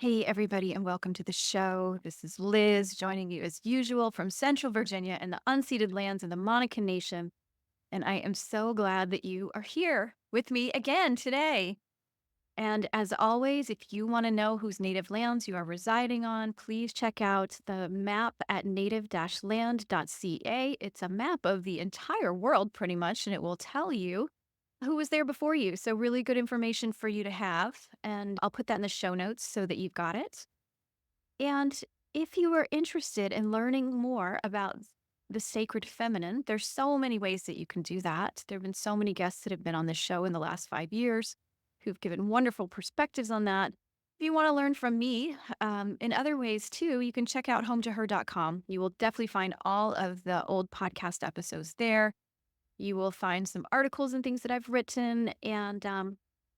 Hey, everybody, and welcome to the show. This is Liz joining you as usual from Central Virginia and the unceded lands of the Monacan Nation. And I am so glad that you are here with me again today. And as always, if you want to know whose native lands you are residing on, please check out the map at native-land.ca. It's a map of the entire world, pretty much, and it will tell you who was there before you. So, really good information for you to have. And I'll put that in the show notes so that you've got it. And if you are interested in learning more about the sacred feminine, there's so many ways that you can do that. There have been so many guests that have been on this show in the last 5 years who've given wonderful perspectives on that. If you want to learn from me in other ways too, you can check out hometoher.com. You will definitely find all of the old podcast episodes there. You will find some articles and things that I've written, and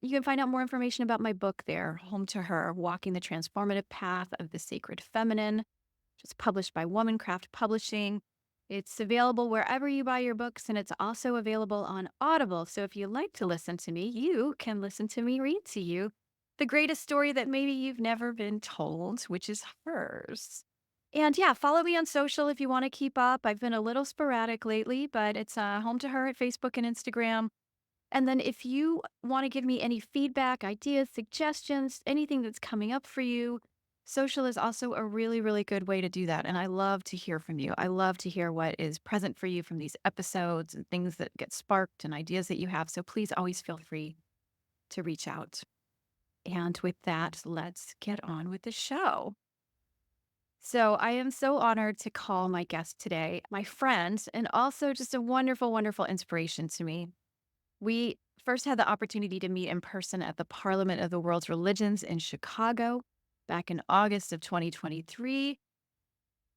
you can find out more information about my book there, Home to Her, Walking the Transformative Path of the Sacred Feminine, which is published by Womancraft Publishing. It's available wherever you buy your books, and it's also available on Audible. So if you like to listen to me, you can listen to me read to you the greatest story that maybe you've never been told, which is hers. And yeah, follow me on social if you want to keep up. I've been a little sporadic lately, but it's Home to Her at Facebook and Instagram. And then if you want to give me any feedback, ideas, suggestions, anything that's coming up for you, social is also a really, really good way to do that. And I love to hear from you. I love to hear what is present for you from these episodes and things that get sparked and ideas that you have. So please always feel free to reach out. And with that, let's get on with the show. So I am so honored to call my guest today, my friend, and also just a wonderful, wonderful inspiration to me. We first had the opportunity to meet in person at the Parliament of the World's Religions in Chicago back in August of 2023.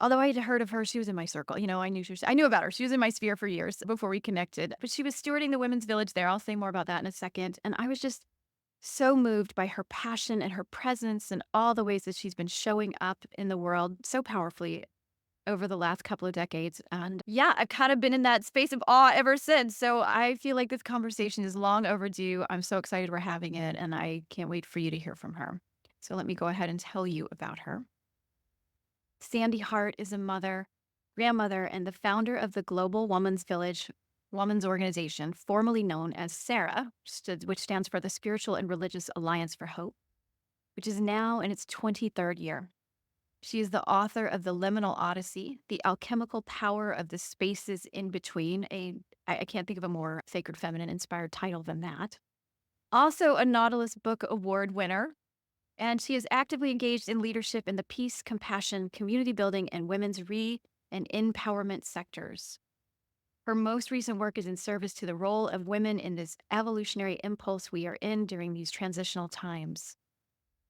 Although I had heard of her, she was in my circle. I knew about her. She was in my sphere for years before we connected. But she was stewarding the women's village there. I'll say more about that in a second. And I was just so moved by her passion and her presence and all the ways that she's been showing up in the world so powerfully over the last couple of decades. And yeah, I've kind of been in that space of awe ever since. So I feel like this conversation is long overdue. I'm so excited we're having it, and I can't wait for you to hear from her. So let me go ahead and tell you about her. Sande Hart is a mother, grandmother, and the founder of the Global Women's Village Women's Organization, formerly known as S.A.R.A.H, which stands for the Spiritual and Religious Alliance for Hope, which is now in its 23rd year. She is the author of the Liminal Odyssey, The Alchemical Power of the Spaces in Between. I can't think of a more sacred feminine inspired title than that. Also a Nautilus Book Award winner. And she is actively engaged in leadership in the peace, compassion, community building, and women's and in-powerment sectors. Her most recent work is in service to the role of women in this evolutionary impulse we are in during these transitional times.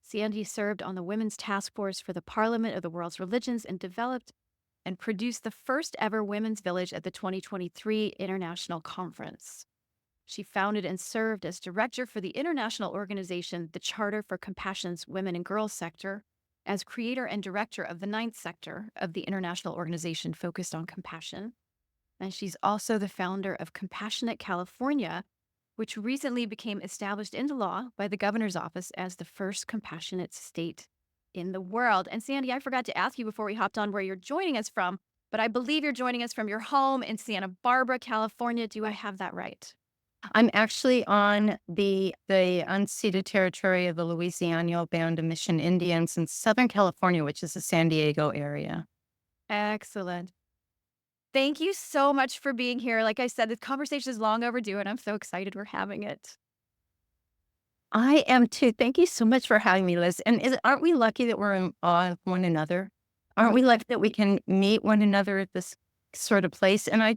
Sande served on the Women's Task Force for the Parliament of the World's Religions and developed and produced the first ever women's village at the 2023 International Conference. She founded and served as director for the international organization, the Charter for Compassion's Women and Girls Sector, as creator and director of the ninth sector of the international organization focused on compassion. And she's also the founder of Compassionate California, which recently became established into law by the governor's office as the first compassionate state in the world. And Sande, I forgot to ask you before we hopped on where you're joining us from, but I believe you're joining us from your home in Santa Barbara, California. Do I have that right? I'm actually on the unceded territory of the Louisiana Band of Mission Indians in Southern California, which is the San Diego area. Excellent. Thank you so much for being here. Like I said, this conversation is long overdue, and I'm so excited we're having it. I am too. Thank you so much for having me, Liz. And aren't we lucky that we're in awe of one another? Aren't we lucky that we can meet one another at this sort of place? And I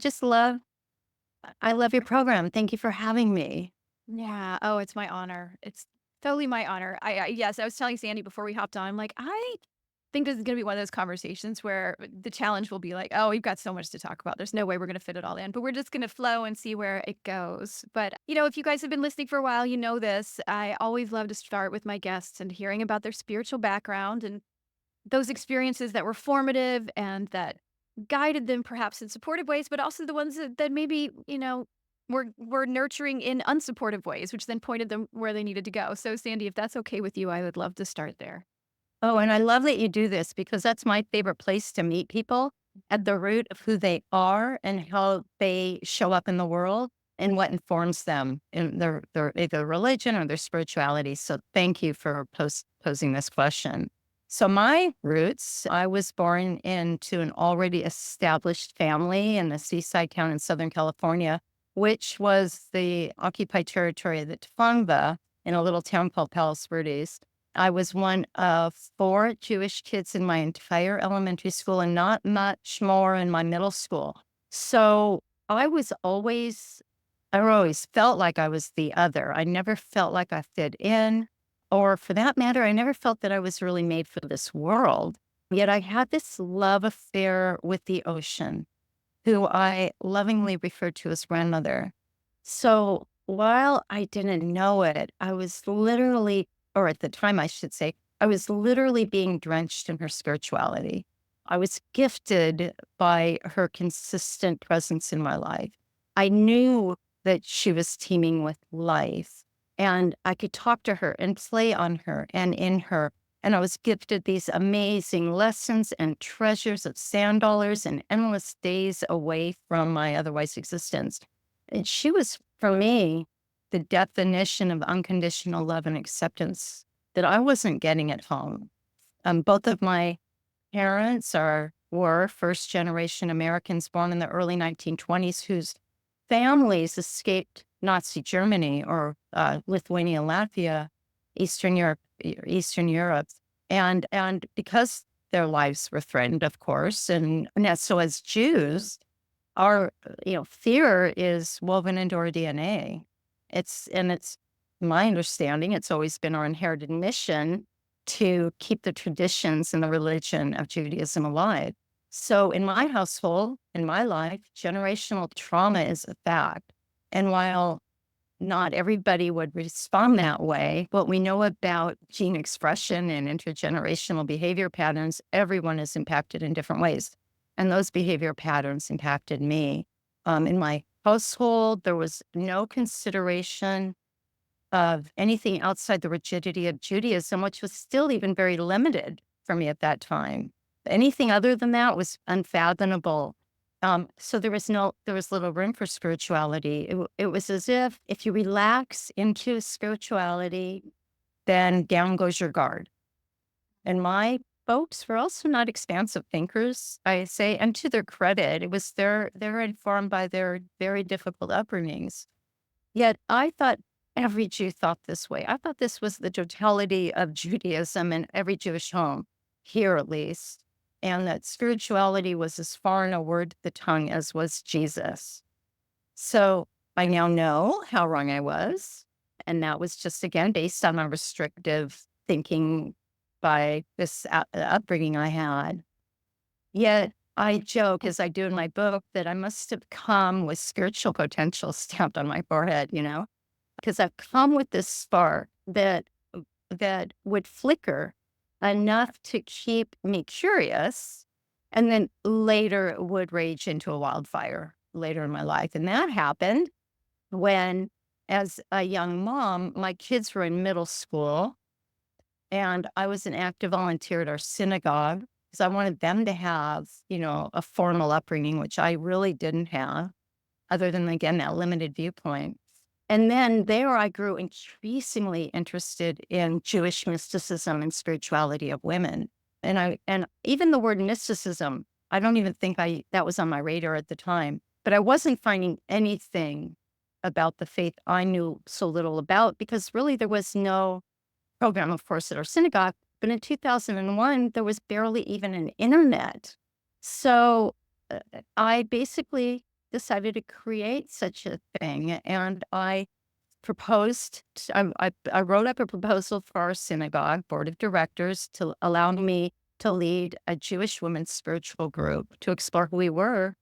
love your program. Thank you for having me. Yeah. Oh, it's my honor. It's totally my honor. Yes, I was telling Sande before we hopped on, like, I think this is going to be one of those conversations where the challenge will be like, oh, we've got so much to talk about. There's no way we're going to fit it all in, but we're just going to flow and see where it goes. But, if you guys have been listening for a while, you know this. I always love to start with my guests and hearing about their spiritual background and those experiences that were formative and that guided them perhaps in supportive ways, but also the ones that maybe, were nurturing in unsupportive ways, which then pointed them where they needed to go. So, Sande, if that's okay with you, I would love to start there. Oh, and I love that you do this because that's my favorite place to meet people at the root of who they are and how they show up in the world and what informs them in their either religion or their spirituality. So thank you for posing this question. So my roots, I was born into an already established family in a seaside town in Southern California, which was the occupied territory of the Tofangva in a little town called Palos Verdes. I was one of 4 Jewish kids in my entire elementary school and not much more in my middle school. So I always felt like I was the other. I never felt like I fit in, or for that matter, I never felt that I was really made for this world. Yet I had this love affair with the ocean, who I lovingly referred to as grandmother. So while I didn't know it, I was literally, or at the time, I should say, I was literally being drenched in her spirituality. I was gifted by her consistent presence in my life. I knew that she was teeming with life, and I could talk to her and play on her and in her. And I was gifted these amazing lessons and treasures of sand dollars and endless days away from my otherwise existence. And she was, for me, the definition of unconditional love and acceptance that I wasn't getting at home. Both of my parents were first generation Americans born in the early 1920s whose families escaped Nazi Germany or Lithuania, Latvia, Eastern Europe, and because their lives were threatened, of course, and so as Jews, our, fear is woven into our DNA. It's my understanding, it's always been our inherited mission to keep the traditions and the religion of Judaism alive. So in my household, in my life, generational trauma is a fact. And while not everybody would respond that way, what we know about gene expression and intergenerational behavior patterns, everyone is impacted in different ways. And those behavior patterns impacted me. In my household, there was no consideration of anything outside the rigidity of Judaism, which was still even very limited for me at that time. Anything other than that was unfathomable. So there was little room for spirituality. It was as if you relax into spirituality, then down goes your guard. And my folks were also not expansive thinkers, I say, and to their credit, it was they're informed by their very difficult upbringings. Yet I thought every Jew thought this way. I thought this was the totality of Judaism in every Jewish home, here at least, and that spirituality was as foreign a word to the tongue as was Jesus. So I now know how wrong I was. And that was just, again, based on my restrictive thinking by this upbringing I had. Yet I joke, as I do in my book, that I must have come with spiritual potential stamped on my forehead, because I've come with this spark that would flicker enough to keep me curious, and then later it would rage into a wildfire later in my life. And that happened when, as a young mom, my kids were in middle school and I was an active volunteer at our synagogue because I wanted them to have, a formal upbringing, which I really didn't have, other than, again, that limited viewpoint. And then there I grew increasingly interested in Jewish mysticism and spirituality of women. And even the word mysticism, I don't even think that was on my radar at the time, but I wasn't finding anything about the faith I knew so little about because really there was no program, of course, at our synagogue. But in 2001, there was barely even an internet. So I basically decided to create such a thing. And I I wrote up a proposal for our synagogue board of directors to allow me to lead a Jewish women's spiritual group to explore who we were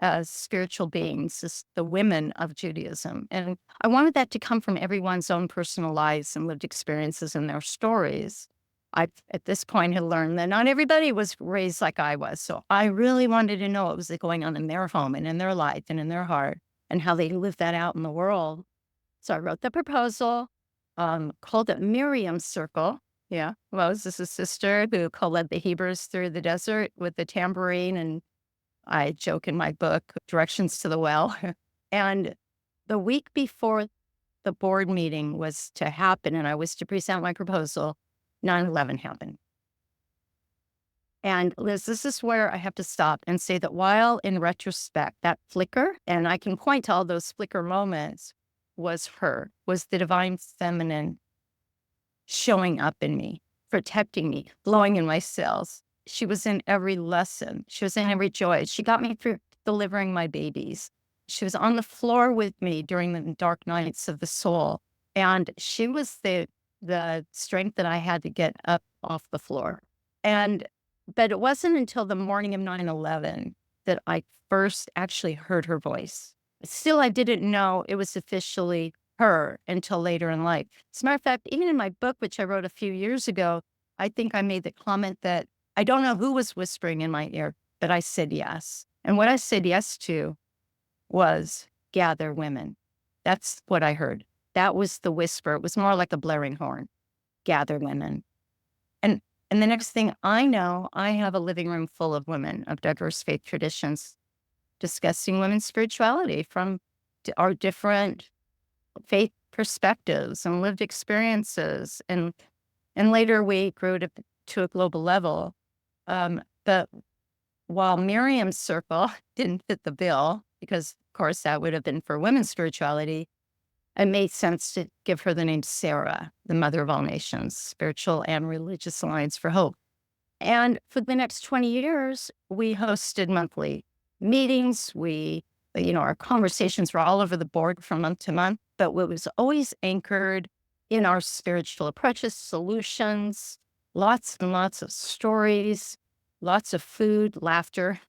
as spiritual beings, as the women of Judaism. And I wanted that to come from everyone's own personal lives and lived experiences and their stories. I, at this point, had learned that not everybody was raised like I was. So I really wanted to know what was going on in their home and in their life and in their heart and how they lived that out in the world. So I wrote the proposal, called it Miriam's Circle. Yeah. Moses' sister who co-led the Hebrews through the desert with the tambourine, and I joke in my book, Directions to the Well. And the week before the board meeting was to happen and I was to present my proposal, 9/11 happened. And Liz, this is where I have to stop and say that while in retrospect, that flicker, and I can point to all those flicker moments, was the divine feminine showing up in me, protecting me, glowing in my cells. She was in every lesson. She was in every joy. She got me through delivering my babies. She was on the floor with me during the dark nights of the soul. And she was the strength that I had to get up off the floor. And but it wasn't until the morning of 9/11 that I first actually heard her voice. Still, I didn't know it was officially her until later in life. As a matter of fact, even in my book, which I wrote a few years ago, I think I made the comment that I don't know who was whispering in my ear, but I said yes. And what I said yes to was gather women. That's what I heard. That was the whisper. It was more like a blaring horn. Gather women. And and the next thing I know, I have a living room full of women of diverse faith traditions discussing women's spirituality from our different faith perspectives and lived experiences. And later we grew to a global level. But while Miriam's circle didn't fit the bill, because of course that would have been for women's spirituality, it made sense to give her the name Sarah, the mother of all nations, spiritual and religious alliance for hope. And for the next 20 years, we hosted monthly meetings. Our conversations were all over the board from month to month, but it was always anchored in our spiritual approaches, solutions, lots and lots of stories, lots of food, laughter,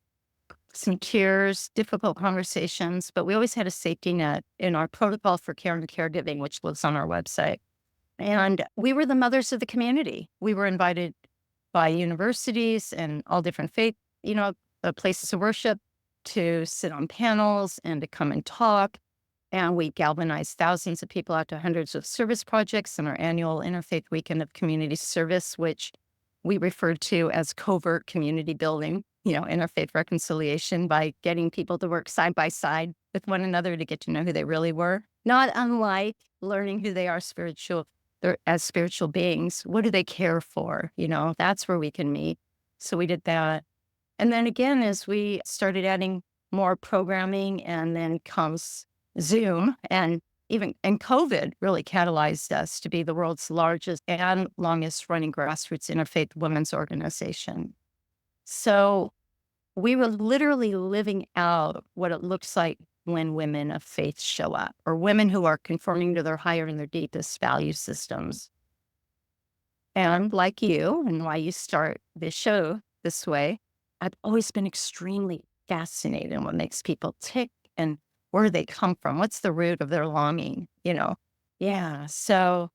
some tears, difficult conversations. But we always had a safety net in our protocol for care and caregiving, which lives on our website. And we were the mothers of the community. We were invited by universities and all different faith, places of worship to sit on panels and to come and talk. And we galvanized thousands of people out to hundreds of service projects in our annual Interfaith Weekend of Community Service, which we referred to as covert community building, interfaith reconciliation by getting people to work side by side with one another to get to know who they really were. Not unlike learning who they are as spiritual beings. What do they care for? That's where we can meet. So we did that. And then again, as we started adding more programming, and then comes Zoom, and COVID really catalyzed us to be the world's largest and longest running grassroots interfaith women's organization. So we were literally living out what it looks like when women of faith show up, or women who are conforming to their higher and their deepest value systems. And like you, and why you start this show this way, I've always been extremely fascinated in what makes people tick and where they come from. What's the root of their longing? Yeah. So,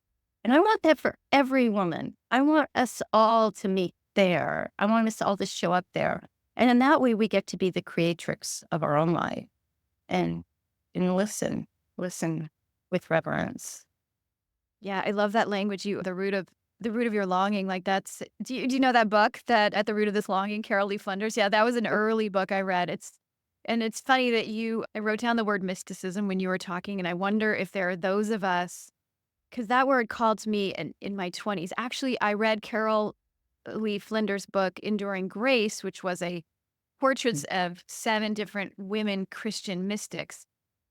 and I want that for every woman. I want us all to meet there. I want us all to show up there. And in that way, we get to be the creatrix of our own life and listen with reverence. Yeah, I love that language. The root of your longing. Like that's. Do you know that book, that At the Root of This Longing, Carol Lee Flinders? Yeah, that was an early book I read. It's funny that I wrote down the word mysticism when you were talking, and I wonder if there are those of us, because that word called to me in my 20s. Actually, I read Carol Lee Flinders' book, Enduring Grace, which was a portraits of 7 different women Christian mystics.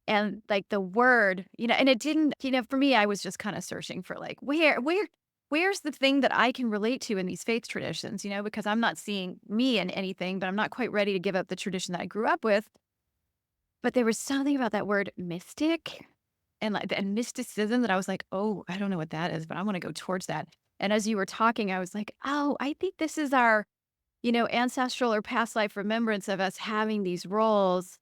And, like, the word, and it didn't, for me, I was just kinda searching for, like, where's the thing that I can relate to in these faith traditions, because I'm not seeing me in anything, but I'm not quite ready to give up the tradition that I grew up with. But there was something about that word mystic and, like, and mysticism that I was like, "Oh, I don't know what that is, but I wanna go towards that." And as you were talking, I was like, "Oh, I think this is our, ancestral or past life remembrance of us having these roles."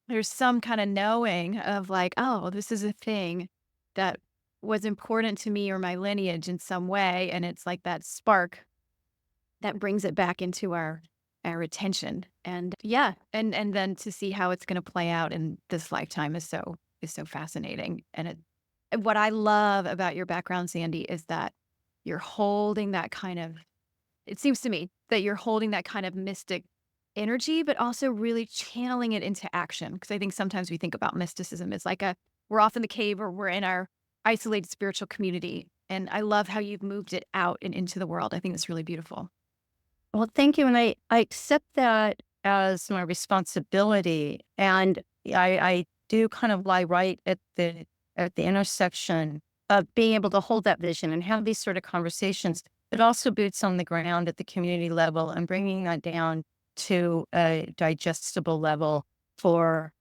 There's some kinda knowing of like, "Oh, this is a thing that was important to me or my lineage in some way," and it's like that spark that brings it back into our attention. And yeah, and then to see how it's gonna play out in this lifetime is so fascinating. And what I love about your background, Sandy, is that you're holding that kind of it seems to me that you're holding that kind of mystic energy, but also really channeling it into action. Because I think sometimes we think about mysticism as like a we're off in the cave or we're in our isolated spiritual community. And I love how you've moved it out and into the world. I think it's really beautiful. Well, thank you, and I accept that as my responsibility, and I do kind of lie right at the intersection of being able to hold that vision and have these sort of conversations, but also boots on the ground at the community level and bringing that down to a digestible level for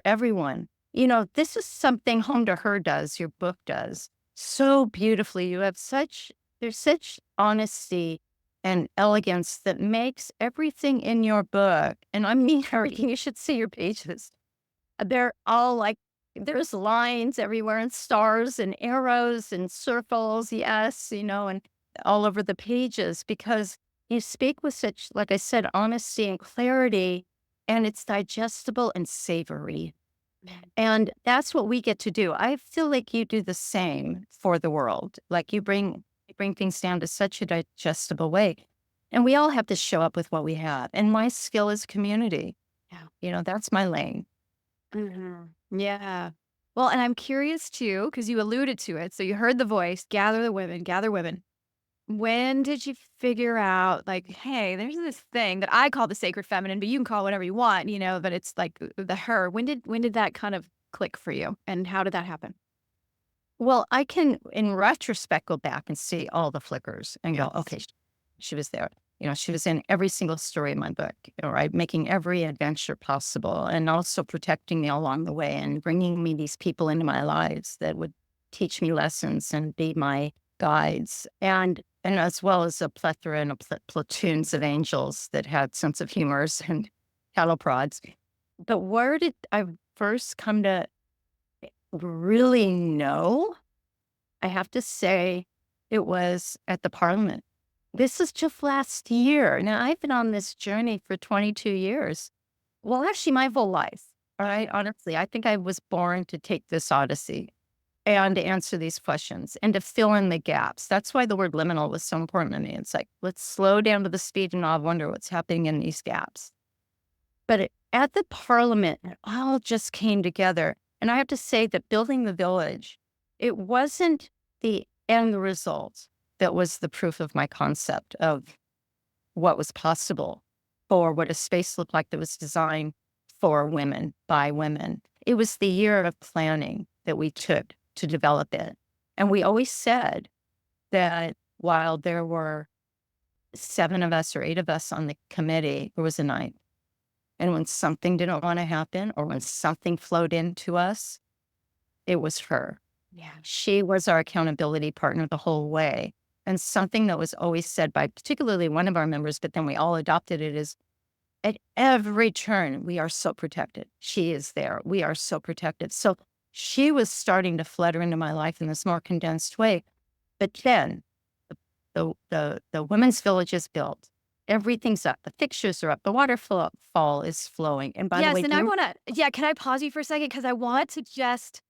everyone. You know, this is something Home to Her does, your book does so beautifully. You have there's such honesty and elegance that makes everything in your book, and I mean everything, you should see your pages. They're all like, there's lines everywhere and stars and arrows and circles, yes, you know, and all over the pages because you speak with such, like I said, honesty and clarity, and it's digestible and savory. And that's what we get to do. I feel like you do the same for the world. Like you bring things down to such a digestible way. And we all have to show up with what we have. And my skill is community. Yeah. You know, that's my lane. Yeah. Well, and I'm curious too, because you alluded to it. So you heard the voice, gather the women, gather women. When did you figure out, like, hey, there's this thing that I call the sacred feminine, but you can call it whatever you want, but it's like the her. When did that kind of click for you? And how did that happen? Well, I can, in retrospect, go back and see all the flickers and go, Yes. okay, she was there. You know, she was in every single story in my book, right? Making every adventure possible and also protecting me along the way and bringing me these people into my lives that would teach me lessons and be my guides. And as well as a plethora and platoons of angels that had sense of humors and cattle prods. But where did I first come to really know? I have to say it was at the Parliament. This is just last year. Now, I've been on this journey for 22 years. Well, actually, my whole life. All right. Honestly, I think I was born to take this Odyssey and to answer these questions and to fill in the gaps. That's why the word liminal was so important to me. It's like, let's slow down to the speed and I'll wonder what's happening in these gaps. But at the Parliament, it all just came together. And I have to say that building the village, it wasn't the end result that was the proof of my concept of what was possible or what a space looked like that was designed for women by women. It was the year of planning that we took to develop it. And we always said that while there were 7 of us or 8 of us on the committee, there was a 9th. And when something didn't want to happen or when something flowed into us, it was her. Yeah. She was our accountability partner the whole way. And something that was always said by particularly one of our members, but then we all adopted it is at every turn, we are so protected. She is there. We are so protected. So she was starting to flutter into my life in this more condensed way. But then the women's village is built. Everything's up. The fixtures are up. The waterfall is flowing. And by the Yes, way, and I wanna yeah, can I pause you for a second? Because I want to just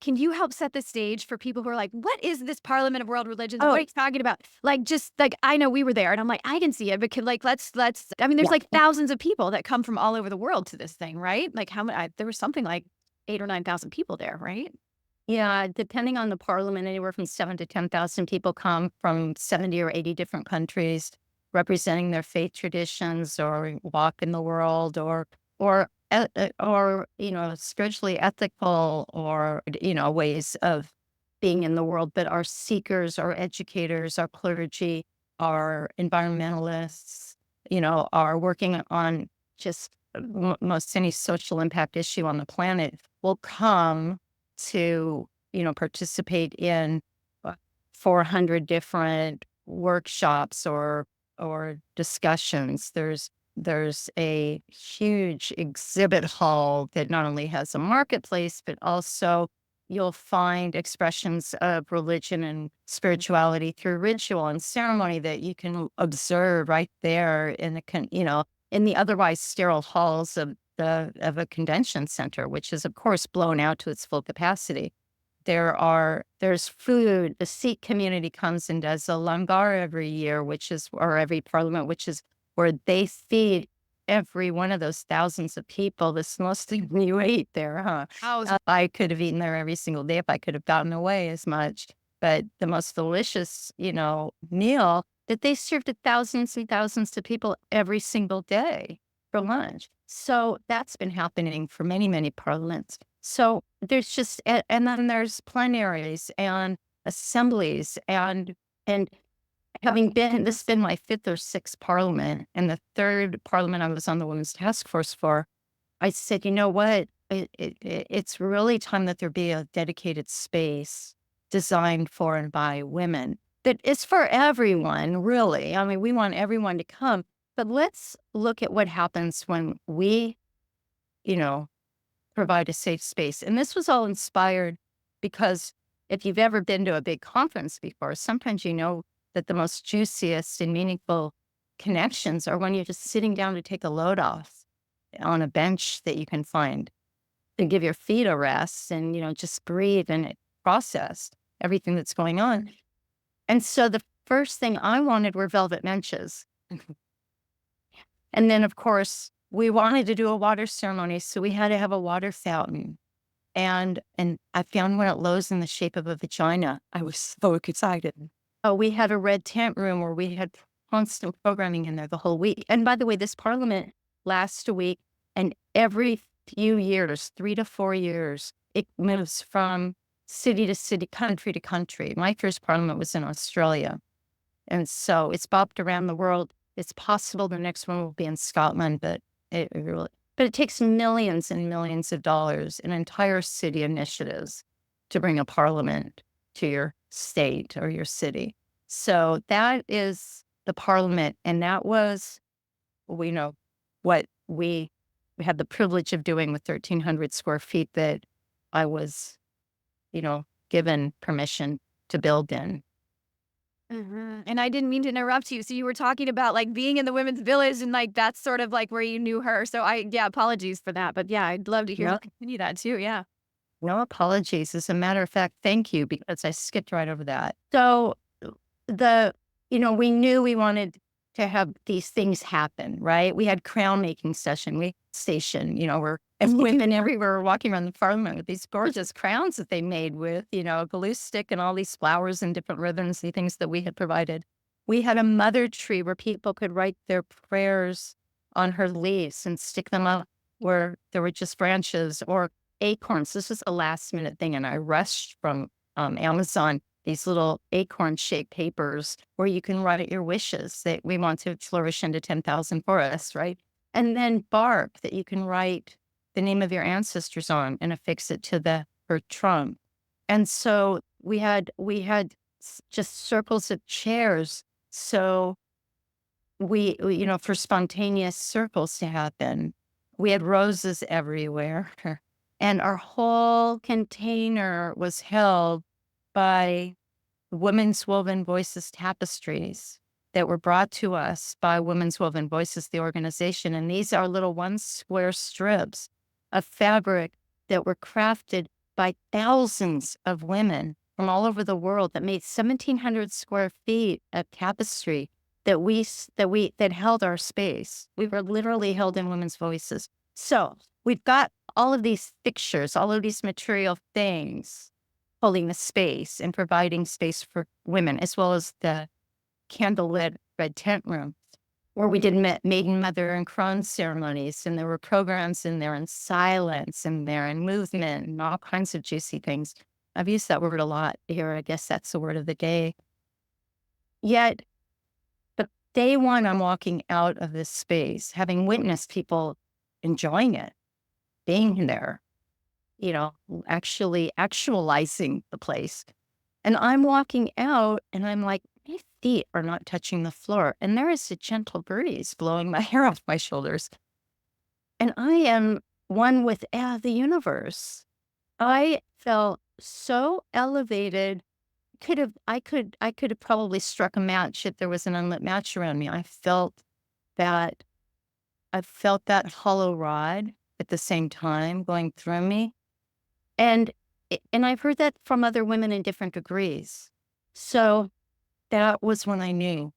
can you help set the stage for people who are like, "What is this Parliament of World Religions? What oh, are you talking about?" Like, just like, I know we were there, and I'm like, "I can see it," but can like, let's I mean, there's, yeah. like, thousands of people that come from all over the world to this thing, right? Like, how many there was something like 8 or 9,000 people there, right? Yeah, depending on the parliament, anywhere from 7 to 10,000 people come from 70 or 80 different countries representing their faith traditions or walk in the world or you know, spiritually ethical or you know, ways of being in the world, but our seekers, our educators, our clergy, our environmentalists, you know, are working on just most any social impact issue on the planet will come to, you know, participate in 400 different workshops or discussions. There's a huge exhibit hall that not only has a marketplace, but also you'll find expressions of religion and spirituality through ritual and ceremony that you can observe right there in you know, in the otherwise sterile halls of a convention center, which is of course blown out to its full capacity. There's food. The Sikh community comes and does a langar every year, or every parliament, which is where they feed every one of those thousands of people. This mostly you ate there, huh? Oh, I could have eaten there every single day if I could have gotten away as much. But the most delicious, meal that they served to thousands and thousands of people every single day for lunch. So that's been happening for many, many parliaments. So there's just, and then there's plenaries and assemblies and this has been my fifth or sixth parliament, and the third parliament I was on the women's task force for, I said, you know what? It's really time that there be a dedicated space designed for and by women that is for everyone, really. I mean, we want everyone to come, but let's look at what happens when we, you know, provide a safe space. And this was all inspired because if you've ever been to a big conference before, sometimes you know that the most juiciest and meaningful connections are when you're just sitting down to take a load off on a bench that you can find and give your feet a rest and, just breathe and process everything that's going on. And so the first thing I wanted were velvet benches. And then, of course, we wanted to do a water ceremony, so we had to have a water fountain. And I found one at Lowe's in the shape of a vagina. I was so excited. Oh, we had a red tent room where we had constant programming in there the whole week. And by the way, this parliament lasts a week, and every few years, 3 to 4 years, it moves from city to city, country to country. My first parliament was in Australia. And so it's bopped around the world. It's possible the next one will be in Scotland, but it takes millions and millions of dollars in entire city initiatives to bring a parliament to your state or your city. So that is the parliament. And that was, what we had the privilege of doing with 1,300 square feet that I was, given permission to build in. And I didn't mean to interrupt you. So you were talking about like being in the women's village and like that's sort of like where you knew her. So yeah, apologies for that. But yeah, I'd love to hear you No, continue that too. Yeah. no apologies. As a matter of fact, thank you, because I skipped right over that. So the, we knew we wanted to have these things happen, right? We had crown making station, where and women everywhere were walking around the parliament with these gorgeous crowns that they made with, a glue stick and all these flowers and different ribbons and things that we had provided. We had a mother tree where people could write their prayers on her leaves and stick them up where there were just branches or acorns. This was a last minute thing. And I rushed from Amazon these little acorn-shaped papers where you can write your wishes that we want to flourish into 10,000 forests, right? And then bark that you can write the name of your ancestors on and affix it to her trunk. And so we had just circles of chairs. So for spontaneous circles to happen, we had roses everywhere. And our whole container was held by Women's Woven Voices tapestries that were brought to us by Women's Woven Voices, the organization. And these are little 1 square strips of fabric that were crafted by thousands of women from all over the world that made 1,700 square feet of tapestry that held our space. We were literally held in women's voices. So we've got all of these fixtures, all of these material things holding the space and providing space for women, as well as the candlelit red tent room where we did maiden, mother, and crone ceremonies. And there were programs in there and silence in there and movement and all kinds of juicy things. I've used that word a lot here. I guess that's the word of the day. Yet, but day one, I'm walking out of this space, having witnessed people enjoying it, being there, actually actualizing the place. And I'm walking out and I'm like, my feet are not touching the floor. And there is a gentle breeze blowing my hair off my shoulders. And I am one with the universe. I felt so elevated. I could have probably struck a match if there was an unlit match around me. That I felt that hollow rod at the same time going through me. And And I've heard that from other women in different degrees. So that was when I knew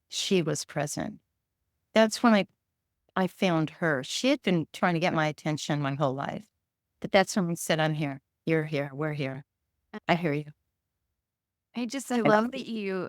she was present. That's when I found her. She had been trying to get my attention my whole life. But that's when we said, I'm here. You're here. We're here. I hear you. I And love that you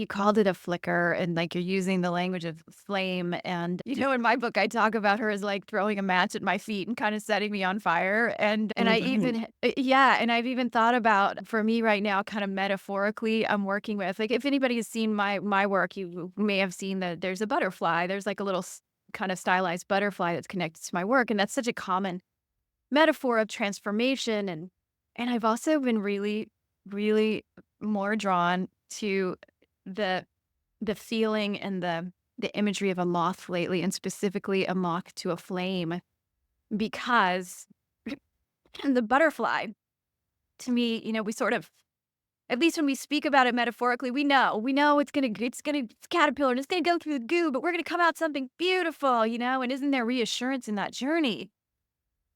called it a flicker and like you're using the language of flame. And in my book I talk about her as like throwing a match at my feet and kind of setting me on fire. And I mhm. even yeah, and I've even thought about, for me right now, kind of metaphorically, I'm working with, like, if anybody has seen my work, you may have seen that there's a butterfly. There's like a little kind of stylized butterfly that's connected to my work, and that's such a common metaphor of transformation. And I've also been really, really more drawn to the the feeling and the imagery of a moth lately, and specifically a moth to a flame, because the butterfly, to me, we sort of, at least when we speak about it metaphorically, we know it's caterpillar and it's gonna go through the goo, but we're gonna come out something beautiful, and isn't there reassurance in that journey?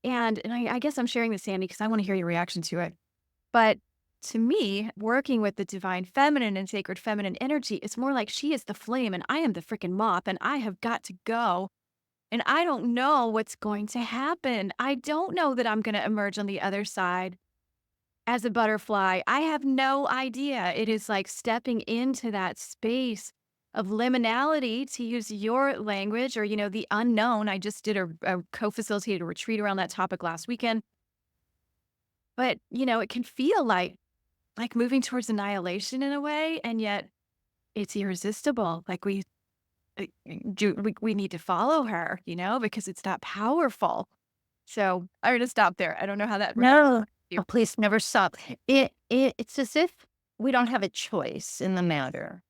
And I guess I'm sharing this, Sandy, because I want to hear your reaction to it. But to me, working with the divine feminine and sacred feminine energy, it's more like she is the flame and I am the freaking moth, and I have got to go. And I don't know what's going to happen. I don't know that I'm going to emerge on the other side as a butterfly. I have no idea. It is like stepping into that space of liminality, to use your language, or, the unknown. I just did a co facilitated retreat around that topic last weekend. But, it can feel like moving towards annihilation in a way, and yet it's irresistible. Like we need to follow her, because it's that powerful. So I'm gonna stop there. I don't know how that resonates No, with you. oh, please never stop. It's as if we don't have a choice in the matter.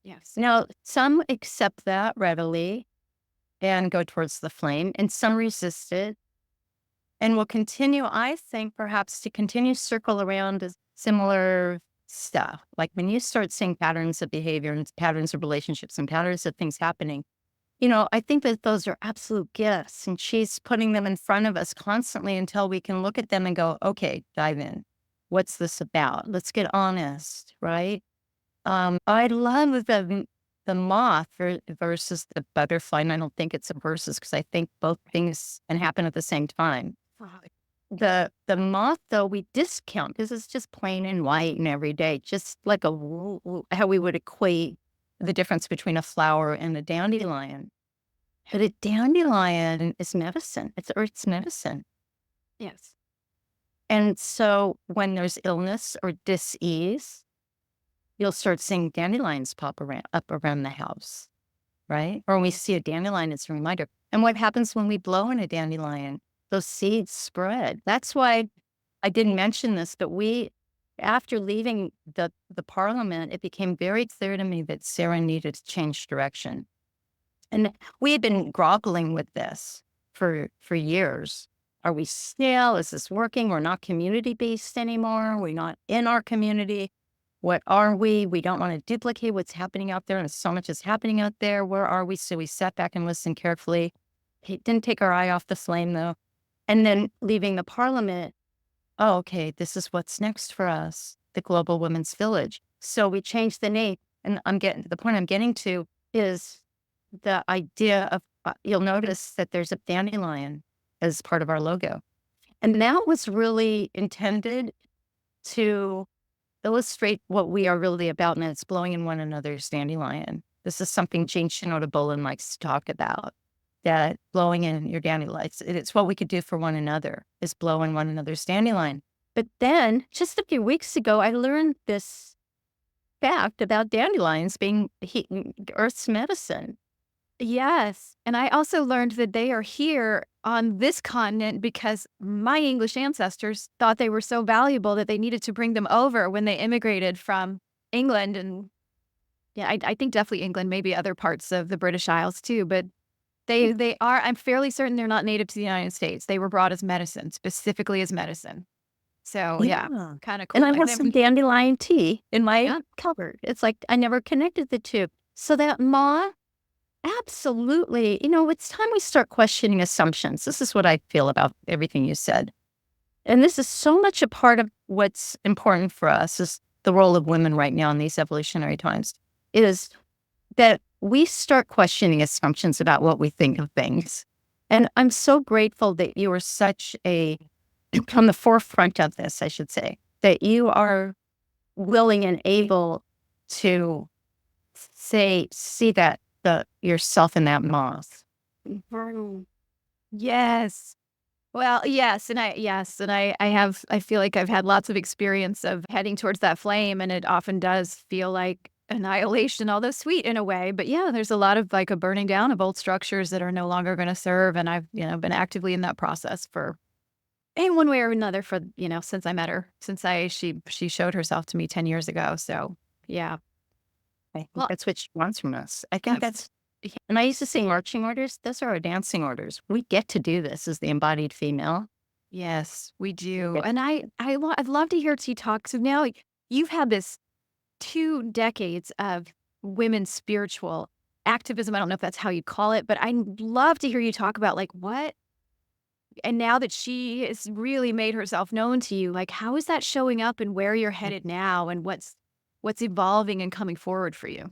Yes. Now, some accept that readily and go towards the flame, and some resist it and will continue, I think, perhaps to continue circle around similar stuff. Like when you start seeing patterns of behavior and patterns of relationships and patterns of things happening, I think that those are absolute gifts, and she's putting them in front of us constantly until we can look at them and go, okay, dive in. What's this about? Let's get honest, right? I love the moth versus the butterfly, and I don't think it's a versus because I think both things can happen at the same time. Right. The moth, though, we discount because it's just plain and white and everyday, just like how we would equate the difference between a flower and a dandelion. But a dandelion is medicine. It's Earth's medicine. Yes. And so when there's illness or dis-ease, you'll start seeing dandelions pop up around the house, right? Or when we see a dandelion, it's a reminder. And what happens when we blow in a dandelion? Those seeds spread. That's why I didn't mention this, but after leaving the parliament, it became very clear to me that S.A.R.A.H needed to change direction. And we had been groveling with this for years. Are we still? Is this working? We're not community-based anymore. We're not in our community. What are we? We don't want to duplicate what's happening out there, and so much is happening out there. Where are we? So we sat back and listened carefully. Didn't take our eye off the flame, though. And then leaving the parliament, oh, okay, this is what's next for us, the Global Women's Village. So we changed the name. And the point I'm getting to is the idea of, you'll notice that there's a dandelion as part of our logo. And that was really intended to illustrate what we are really about, and it's blowing in one another's dandelion. This is something Jane Shinoda Bolen likes to talk about, that blowing in your dandelions. It's what we could do for one another, is blow in one another's dandelion. But then, just a few weeks ago, I learned this fact about dandelions being Earth's medicine. Yes. And I also learned that they are here on this continent because my English ancestors thought they were so valuable that they needed to bring them over when they immigrated from England. And yeah, I think definitely England, maybe other parts of the British Isles too. But they are, I'm fairly certain they're not native to the United States. They were brought as medicine, specifically as medicine. So yeah, Yeah. kind of And cool. I And have some then, dandelion tea in my yeah. cupboard. It's like I never connected the two. So that moth, absolutely. It's time we start questioning assumptions. This is what I feel about everything you said. And this is so much a part of what's important for us is the role of women right now in these evolutionary times is that we start questioning assumptions about what we think of things. And I'm so grateful that you are such a, on the forefront of this, I should say, that you are willing and able to see that yourself in that moth. Mhm. Yes. Well, I feel like I've had lots of experience of heading towards that flame, and it often does feel like annihilation, although sweet in a way. But yeah, there's a lot of like a burning down of old structures that are no longer going to serve, and I've been actively in that process for in one way or another for since I met her, since I she showed herself to me 10 years ago. So yeah, I think well, that's what she wants from us. I think abs- that's, and I used to say marching orders, those are our dancing orders. We get to do this as the embodied female. yes, we We do, get and I'd love to hear T talk. So now you've had this 2 decades of women's spiritual activism. I don't know if that's how you call it, but I'd love to hear you talk about, like, what and now that she has really made herself known to you, like, how is that showing up and where you're headed now and what's evolving and coming forward for you?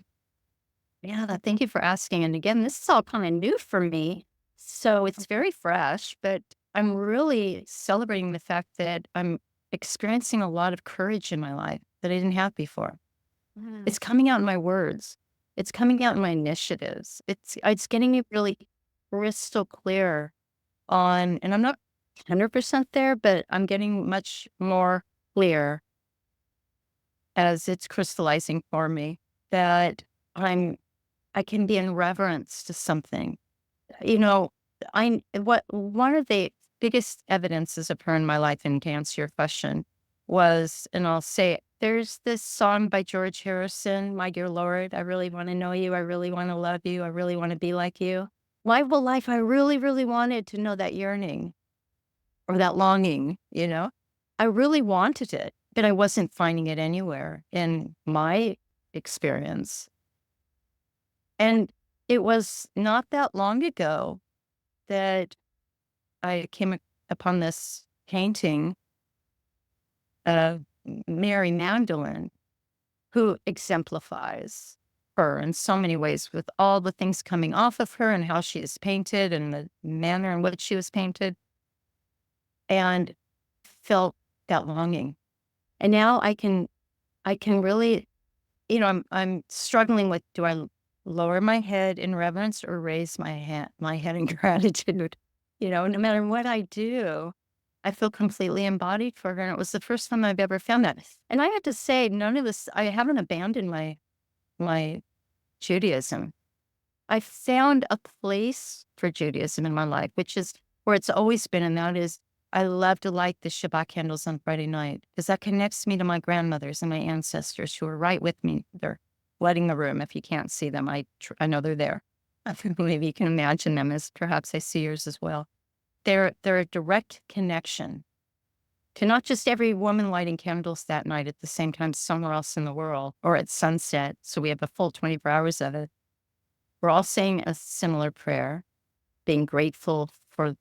Yeah, thank you for asking. And again, this is all kind of new for me. So it's very fresh, but I'm really celebrating the fact that I'm experiencing a lot of courage in my life that I didn't have before. Mm, It's coming out in my words. It's coming out in my initiatives. It's getting me really crystal clear on, and I'm not 100% there, but I'm getting much more clear as it's crystallizing for me that I can be in reverence to something. You know, one of the biggest evidences of her in my life, and to answer your question, was, and I'll say it, there's this song by George Harrison, My Dear Lord, I really want to know you. I really want to love you. I really want to be like you. My whole life, I really, really wanted to know that yearning or that longing. I really wanted it, but I wasn't finding it anywhere in my experience. And it was not that long ago that I came upon this painting of Mary Magdalene, who exemplifies her in so many ways with all the things coming off of her and how she is painted and the manner in which she was painted, and felt that longing. And now I can really, I'm struggling with, do I lower my head in reverence or raise my head in gratitude? No matter what I do, I feel completely embodied for her. And it was the first time I've ever found that. And I have to say, none of this, I haven't abandoned my Judaism. I found a place for Judaism in my life, which is where it's always been, and that is I love to light the Shabbat candles on Friday night because that connects me to my grandmothers and my ancestors who are right with me. They're flooding the room. If you can't see them, I know they're there. I think maybe you can imagine them as perhaps I see yours as well. They're a direct connection to not just every woman lighting candles that night at the same time somewhere else in the world or at sunset. So we have a full 24 hours of it. We're all saying a similar prayer, being grateful for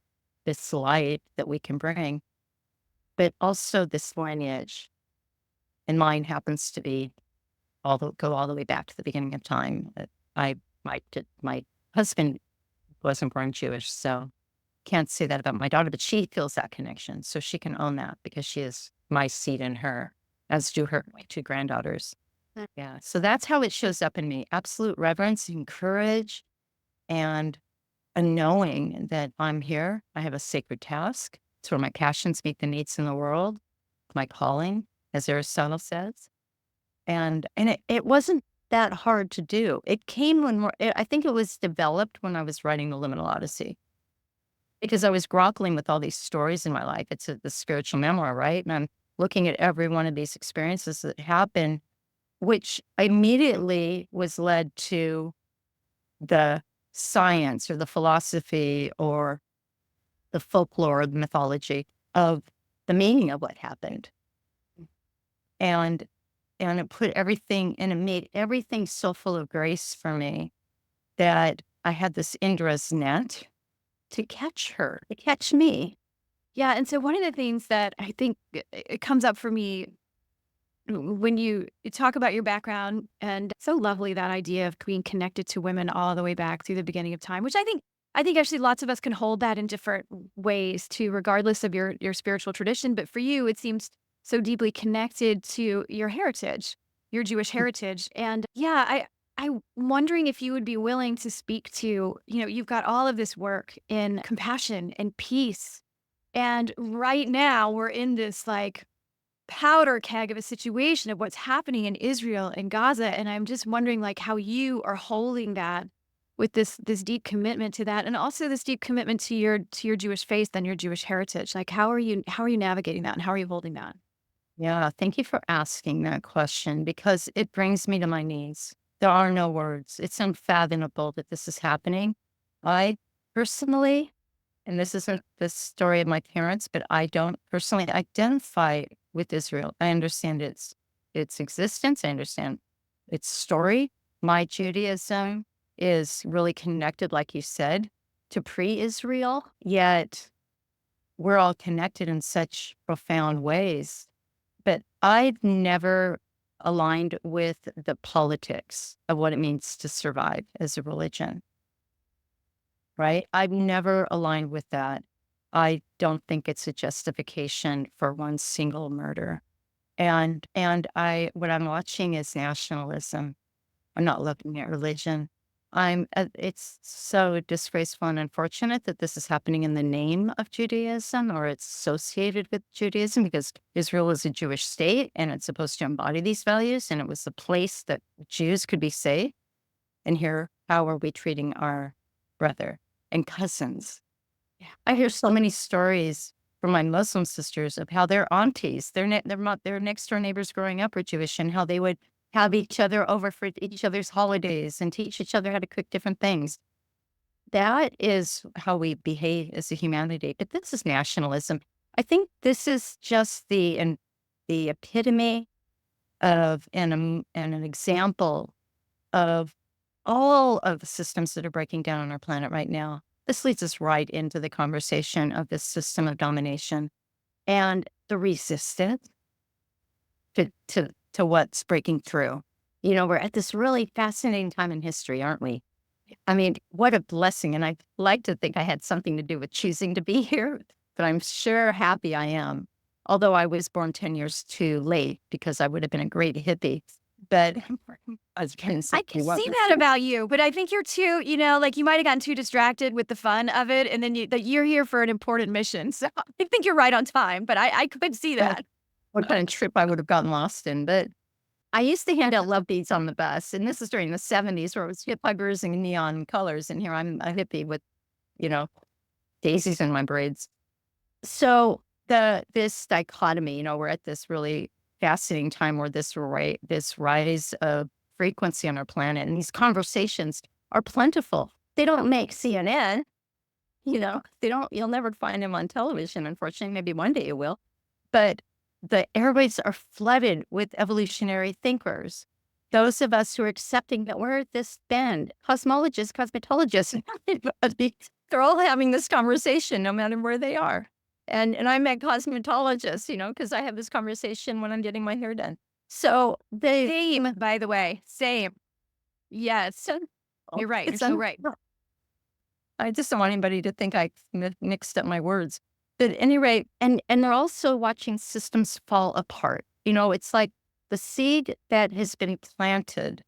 this light that we can bring, but also this lineage. And mine happens to be go all the way back to the beginning of time. I my husband wasn't born Jewish, so can't say that about my daughter, but she feels that connection, so she can own that because she is my seed in her, as do my two granddaughters. Yeah, so that's how it shows up in me: absolute reverence and courage, and a knowing that I'm here. I have a sacred task. It's where my passions meet the needs in the world, my calling, as Aristotle says. And it wasn't that hard to do. It came I think it was developed when I was writing the Liminal Odyssey because I was grappling with all these stories in my life. It's the spiritual memoir, right? And I'm looking at every one of these experiences that happened, which immediately was led to the science or the philosophy or the folklore, the mythology of the meaning of what happened. And it put everything, and it made everything so full of grace for me that I had this Indra's net to catch her, to catch me. Yeah, and so one of the things that I think it comes up for me when you talk about your background, and so lovely that idea of being connected to women all the way back through the beginning of time, which I think actually lots of us can hold that in different ways too, regardless of your spiritual tradition. But for you, it seems so deeply connected to your heritage, your Jewish heritage. And yeah, I'm wondering if you would be willing to speak to, you've got all of this work in compassion and peace. And right now we're in this like powder keg of a situation of what's happening in Israel and Gaza, and I'm just wondering, like, how you are holding that with this deep commitment to that, and also this deep commitment to your Jewish faith and your Jewish heritage. Like, how are you navigating that, and how are you holding that? Yeah, thank you for asking that question because it brings me to my knees. There are no words. It's unfathomable that this is happening. I personally, and this isn't the story of my parents, but I don't personally identify with Israel. I understand its existence. I understand its story. My Judaism is really connected, like you said, to pre-Israel, yet we're all connected in such profound ways. But I've never aligned with the politics of what it means to survive as a religion, right? I've never aligned with that. I don't think it's a justification for one single murder. And what I'm watching is nationalism. I'm not looking at religion. It's so disgraceful and unfortunate that this is happening in the name of Judaism or it's associated with Judaism because Israel is a Jewish state and it's supposed to embody these values. And it was the place that Jews could be safe. And here, how are we treating our brother and cousins? Yeah. I hear so many stories from my Muslim sisters of how their aunties, their next door neighbors growing up were Jewish, and how they would have each other over for each other's holidays and teach each other how to cook different things. That is how we behave as a humanity. But this is nationalism. I think this is just the epitome of and an example of all of the systems that are breaking down on our planet right now. This leads us right into the conversation of this system of domination and the resistance to what's breaking through. You know, we're at this really fascinating time in history, aren't we? I mean, what a blessing. And I like to think I had something to do with choosing to be here, but I'm sure happy I am. Although I was born 10 years too late because I would have been a great hippie. But I was going to say, I can see that about you, but I think you're too, like you might have gotten too distracted with the fun of it, and then that you're here for an important mission. So I think you're right on time, but I could see that. what kind of trip I would have gotten lost in. But I used to hand out love beads on the bus, and this is during the 70s where it was hit by bruising and neon colors. And here I'm a hippie with, you know, daisies in my braids. So this dichotomy, we're at this really fascinating time where this rise of frequency on our planet and these conversations are plentiful. They don't make CNN, they don't, you'll never find them on television, unfortunately. Maybe one day you will. But the airwaves are flooded with evolutionary thinkers. Those of us who are accepting that we're at this bend, cosmologists, cosmetologists, they're all having this conversation no matter where they are. And I met cosmetologists, because I have this conversation when I'm getting my hair done. So Same, by the way, same. Yes, you're right. You're it's so right. I just don't want anybody to think I mixed up my words. But at any rate, and they're also watching systems fall apart. It's like the seed that has been planted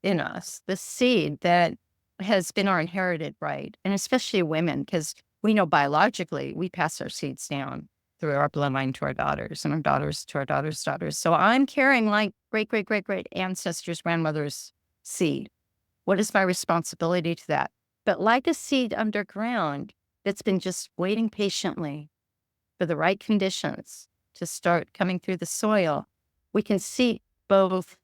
in us, the seed that has been our inherited right, and especially women, because we know biologically we pass our seeds down through our bloodline to our daughters and our daughters to our daughters' daughters. So I'm carrying like great, great, great, great ancestors, grandmother's seed. What is my responsibility to that? But like a seed underground that's been just waiting patiently for the right conditions to start coming through the soil, we can see both.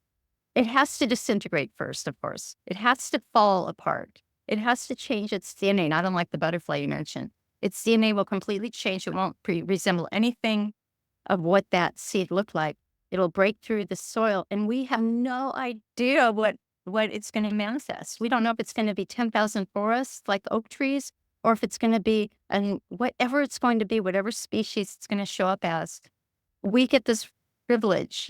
It has to disintegrate first, of course. It has to fall apart. It has to change its DNA, not unlike the butterfly you mentioned. Its DNA will completely change. It won't resemble anything of what that seed looked like. It'll break through the soil, and we have no idea what it's going to manifest. We don't know if it's going to be 10,000 forests like oak trees, or if it's going to be, and whatever it's going to be, whatever species it's going to show up as, we get this privilege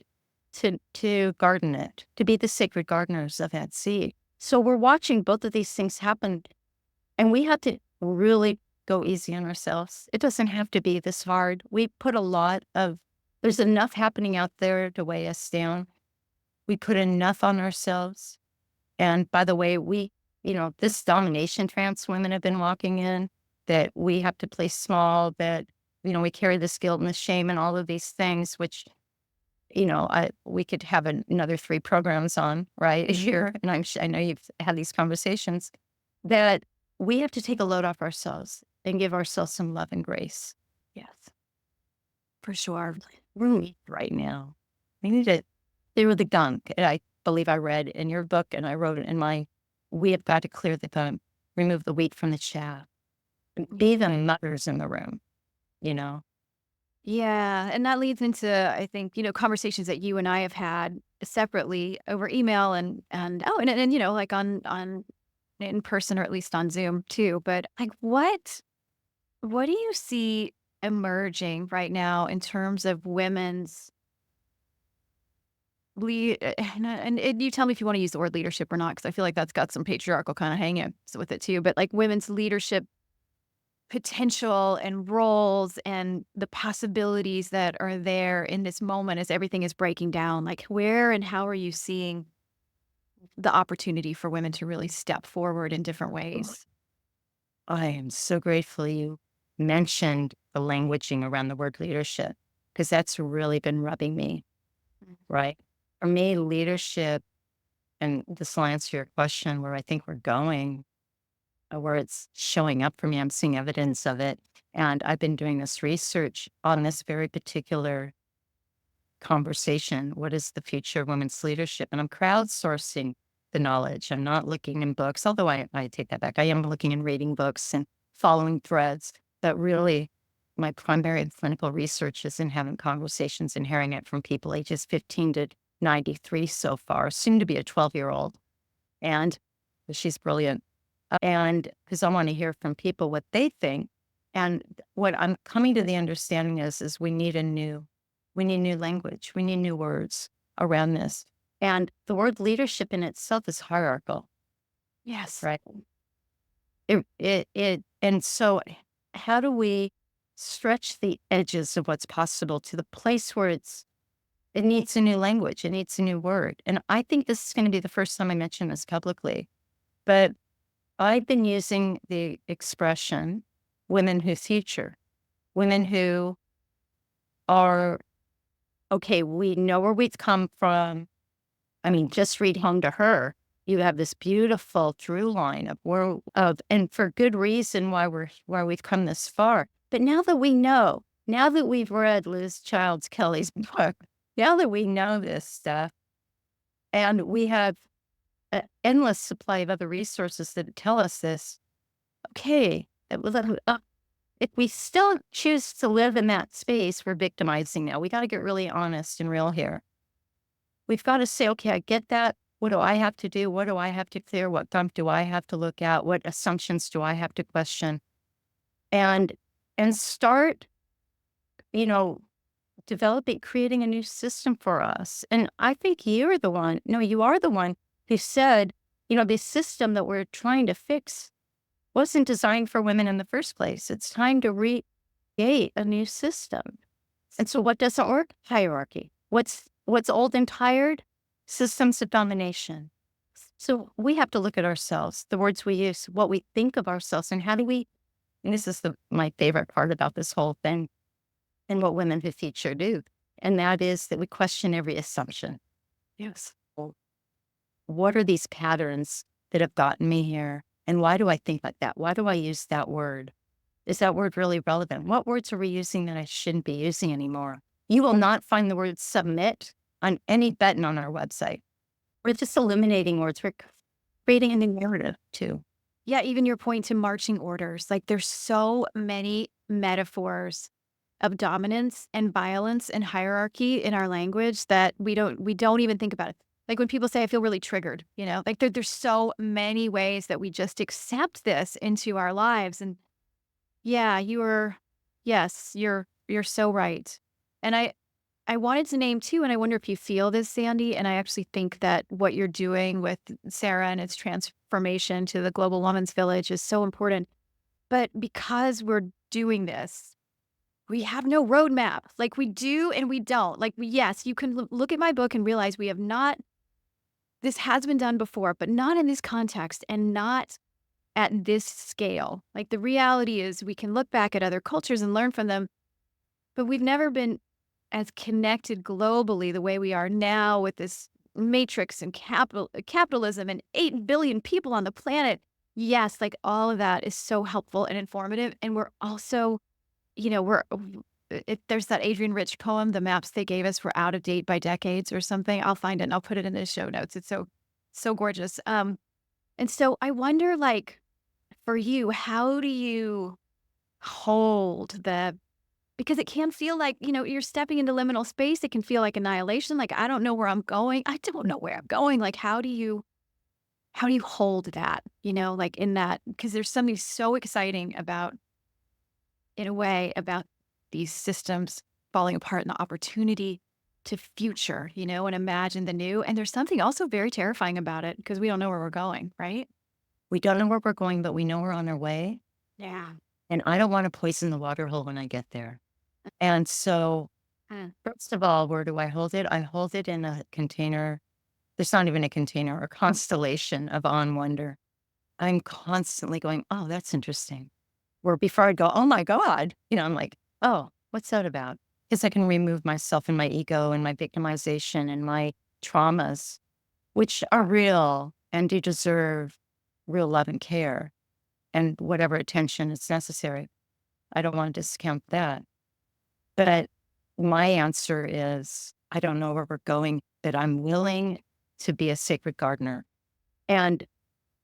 to garden it, to be the sacred gardeners of that seed. So we're watching both of these things happen, and we have to really go easy on ourselves. It doesn't have to be this hard. We put a lot of, there's enough happening out there to weigh us down. We put enough on ourselves. And by the way, this domination trance women have been walking in, that we have to play small, that, we carry this guilt and the shame and all of these things, which, we could have another 3 programs on, right, a year. And I know you've had these conversations, that we have to take a load off ourselves and give ourselves some love and grace. Yes, for sure. We need right now. We need to clear the gunk. And I believe I read in your book, and I wrote it in my, we have got to clear the gunk, remove the wheat from the chaff, and be the mothers in the room, you know? Yeah, and that leads into, I think, conversations that you and I have had separately over email and like on in person or at least on Zoom too. But like what do you see emerging right now in terms of women's and you tell me if you want to use the word leadership or not, because I feel like that's got some patriarchal kind of hang with it too. But like women's leadership potential and roles and the possibilities that are there in this moment as everything is breaking down. Like, where and how are you seeing the opportunity for women to really step forward in different ways? I am so grateful you mentioned the languaging around the word leadership, because that's really been rubbing me, Mm. right? For me, leadership, and this will answer your question where I think we're going, where it's showing up for me. I'm seeing evidence of it. And I've been doing this research on this very particular conversation. What is the future of women's leadership? And I'm crowdsourcing the knowledge. I'm not looking in books, although I take that back. I am looking and reading books and following threads, that really my primary clinical research is in having conversations and hearing it from people ages 15 to 93 so far, soon to be a 12-year-old. And she's brilliant. And because I want to hear from people what they think. And what I'm coming to the understanding is we need new language. We need new words around this. And the word leadership in itself is hierarchical, Yes. right? And so how do we stretch the edges of what's possible to the place where it needs a new language, it needs a new word. And I think this is going to be the first time I mention this publicly, but I've been using the expression women who future, women who are, okay, we know where we've come from. I mean, just read Home to Her. You have this beautiful through line and for good reason why we've come this far. But now that we know, now that we've read Liz Childs Kelly's book, now that we know this stuff, and we have an endless supply of other resources that tell us this, okay, if we still choose to live in that space, we're victimizing now. We got to get really honest and real here. We've got to say, okay, I get that. What do I have to do? What do I have to clear? What gump do I have to look at? What assumptions do I have to question? And start, you know, creating a new system for us. And I think you are the one who said, this system that we're trying to fix wasn't designed for women in the first place. It's time to create a new system. And so what doesn't work? Hierarchy. What's old and tired? Systems of domination. So we have to look at ourselves, the words we use, what we think of ourselves, and and this is my favorite part about this whole thing and what women who feature do. And that is that we question every assumption. Yes. What are these patterns that have gotten me here? And why do I think like that? Why do I use that word? Is that word really relevant? What words are we using that I shouldn't be using anymore? You will not find the word submit on any button on our website. We're just eliminating words. We're creating a new narrative too. Yeah, even your point to marching orders. Like, there's so many metaphors of dominance and violence and hierarchy in our language that we don't even think about it. Like when people say, I feel really triggered, like there's so many ways that we just accept this into our lives. And Yeah, yes, you're so right. And I wanted to name too, and I wonder if you feel this, Sandy, and I actually think that what you're doing with Sarah and its transformation to the Global Women's Village is so important. But because we're doing this, we have no roadmap. Like we do and we don't. Like yes, you can look at my book and realize we have not this has been done before, but not in this context and not at this scale. Like the reality is we can look back at other cultures and learn from them, but we've never been as connected globally the way we are now with this matrix and capitalism and 8 billion people on the planet. Yes, like all of that is so helpful and informative. And we're also, you know, there's that Adrian Rich poem, The Maps They Gave Us Were Out of Date by Decades or something. I'll find it and I'll put it in the show notes. It's so gorgeous. And so I wonder, like, for you, how do you hold the because it can feel like, you're stepping into liminal space. It can feel like annihilation. Like, I don't know where I'm going. I don't know where I'm going. Like, how do you hold that, like in that? Because there's something so exciting about, in a way, about these systems falling apart and the opportunity to future, and imagine the new. And there's something also very terrifying about it because we don't know where we're going, right? We don't know where we're going, but we know we're on our way. Yeah. And I don't want to poison the water hole when I get there. And so, Uh, first of all, where do I hold it? I hold it in a container. There's not even a container, a constellation of on wonder. I'm constantly going, oh, that's interesting. Where before I'd go, oh my God, I'm like, oh, what's that about? Because I can remove myself and my ego and my victimization and my traumas, which are real and do deserve real love and care and whatever attention is necessary. I don't want to discount that. But my answer is I don't know where we're going, but I'm willing to be a sacred gardener. And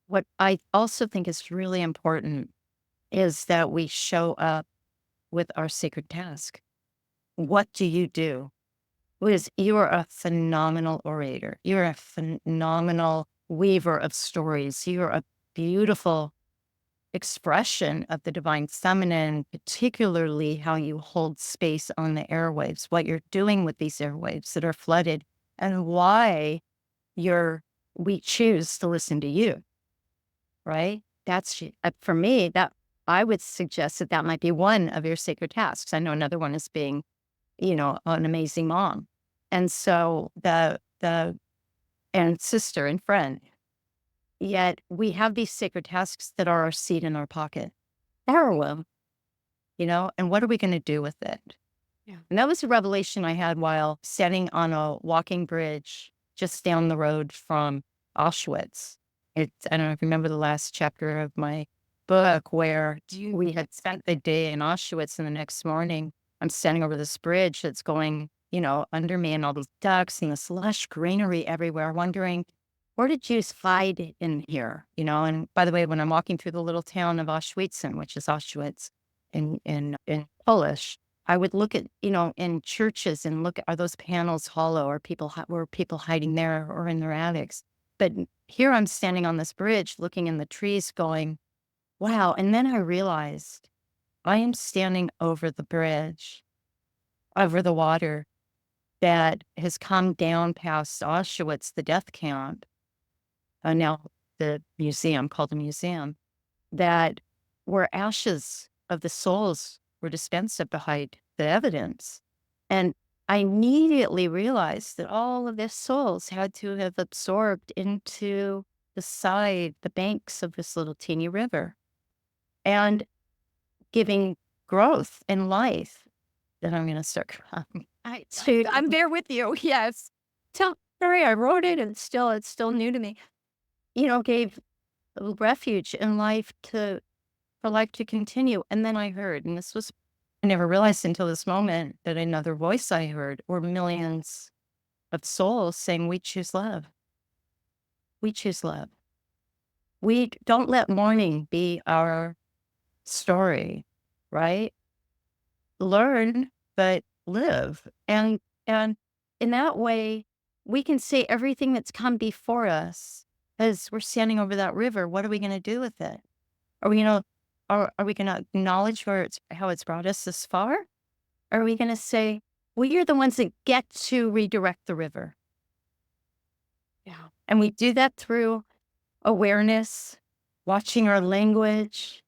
what I also think is really important is that we show up with our sacred task. What do you do? Liz, you are a phenomenal orator. You're a phenomenal weaver of stories. You're a beautiful expression of the divine feminine, particularly how you hold space on the airwaves, what you're doing with these airwaves that are flooded, and why we choose to listen to you, right? For me, that I would suggest that that might be one of your sacred tasks. I know another one is being, an amazing mom. And so and sister and friend. Yet we have these sacred tasks that are our seed in our pocket. Heirloom, and what are we going to do with it? yeah. And that was a revelation I had while standing on a walking bridge just down the road from Auschwitz. I don't know if you remember the last chapter of my book where we had spent the day in Auschwitz and the next morning I'm standing over this bridge that's going, under me and all these ducks and this lush greenery everywhere, wondering, where did Jews hide in here? And by the way, when I'm walking through the little town of Auschwitz, which is Auschwitz in Polish, I would look at, in churches and look, are those panels hollow? Were people hiding there or in their attics? But here I'm standing on this bridge looking in the trees going, wow. And then I realized I am standing over the bridge, over the water that has come down past Auschwitz, the death camp, now the museum, called a museum, that where ashes of the souls were dispensed of behind the evidence. And I immediately realized that all of their souls had to have absorbed into the banks of this little teeny river and giving growth and life. Then I'm going to start crying. I'm there with you. Yes. Sorry, I wrote it and it's still new to me. Gave refuge and for life to continue. And then I heard, and I never realized until this moment that another voice I heard were millions of souls saying, we choose love. We choose love. We don't let mourning be our story, right? Learn, but live. And in that way, we can say everything that's come before us as we're standing over that river. What are we going to do with it? Are we going to Are we going to acknowledge how it's brought us this far? Or are we going to say, we are the ones that get to redirect the river? Yeah. And we do that through awareness, watching our language,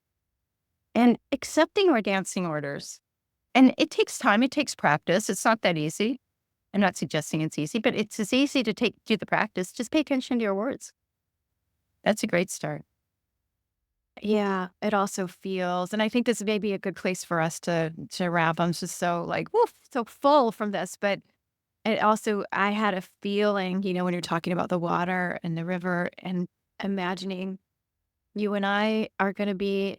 and accepting our dancing orders. And it takes time, it takes practice. It's not that easy. I'm not suggesting it's easy, but it's as easy to do the practice. Just pay attention to your words. That's a great start. Yeah, it also feels, and I think this may be a good place for us to wrap. I'm just so like, woof, so full from this, but it also, I had a feeling, when you're talking about the water and the river and imagining you and I are going to be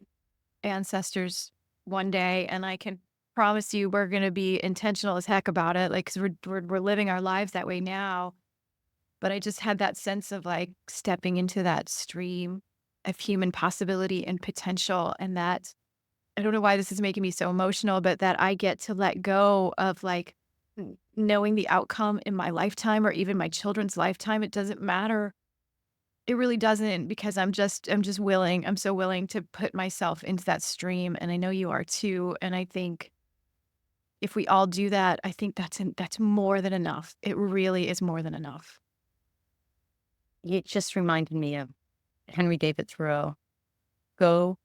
ancestors one day, and I can promise you we're going to be intentional as heck about it, like 'cause we're living our lives that way now. But I just had that sense of like stepping into that stream of human possibility and potential, and that I don't know why this is making me so emotional, but that I get to let go of like knowing the outcome in my lifetime or even my children's lifetime. It doesn't matter. It really doesn't, because I'm just willing. I'm so willing to put myself into that stream, and I know you are too. And I think if we all do that, I think that's more than enough. It really is more than enough. You just reminded me of Henry David Thoreau. Go,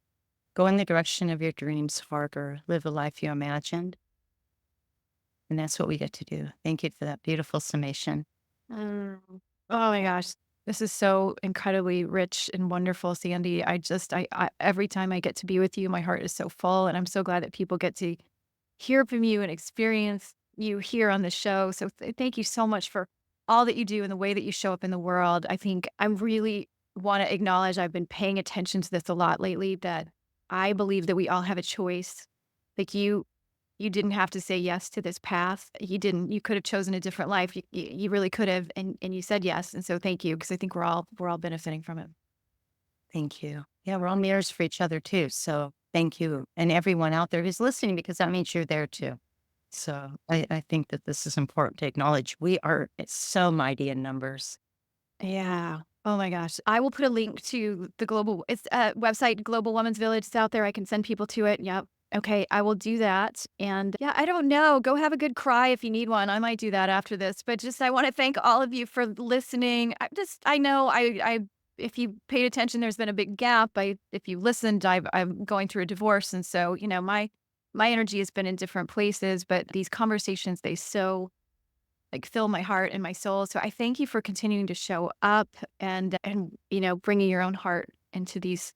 go in the direction of your dreams farther. Live the life you imagined. And that's what we get to do. Thank you for that beautiful summation. Mm. Oh my gosh. This is so incredibly rich and wonderful, Sandy. I every time I get to be with you, my heart is so full, and I'm so glad that people get to hear from you and experience you here on the show. So thank you so much for all that you do and the way that you show up in the world. I think I really want to acknowledge, I've been paying attention to this a lot lately, that I believe that we all have a choice. Like you didn't have to say yes to this path. You didn't. You could have chosen a different life. You really could have, and you said yes. And so thank you, because I think we're all benefiting from it. Thank you. Yeah, we're all mirrors for each other too. So thank you. And everyone out there who's listening, because that means you're there too. So I think that this is important to acknowledge. We are so mighty in numbers. Yeah. Oh my gosh. I will put a link to the global it's a website, Global Women's Village. It's out there. I can send people to it. Yep. Okay, I will do that. And yeah, I don't know. Go have a good cry if you need one. I might do that after this. But just I want to thank all of you for listening. I know I if you paid attention, there's been a big gap. If you listened, I'm going through a divorce. And so, my energy has been in different places, but these conversations, they so like fill my heart and my soul. So I thank you for continuing to show up and bringing your own heart into these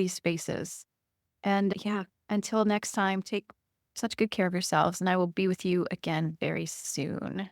spaces. And yeah, until next time, take such good care of yourselves, and I will be with you again very soon.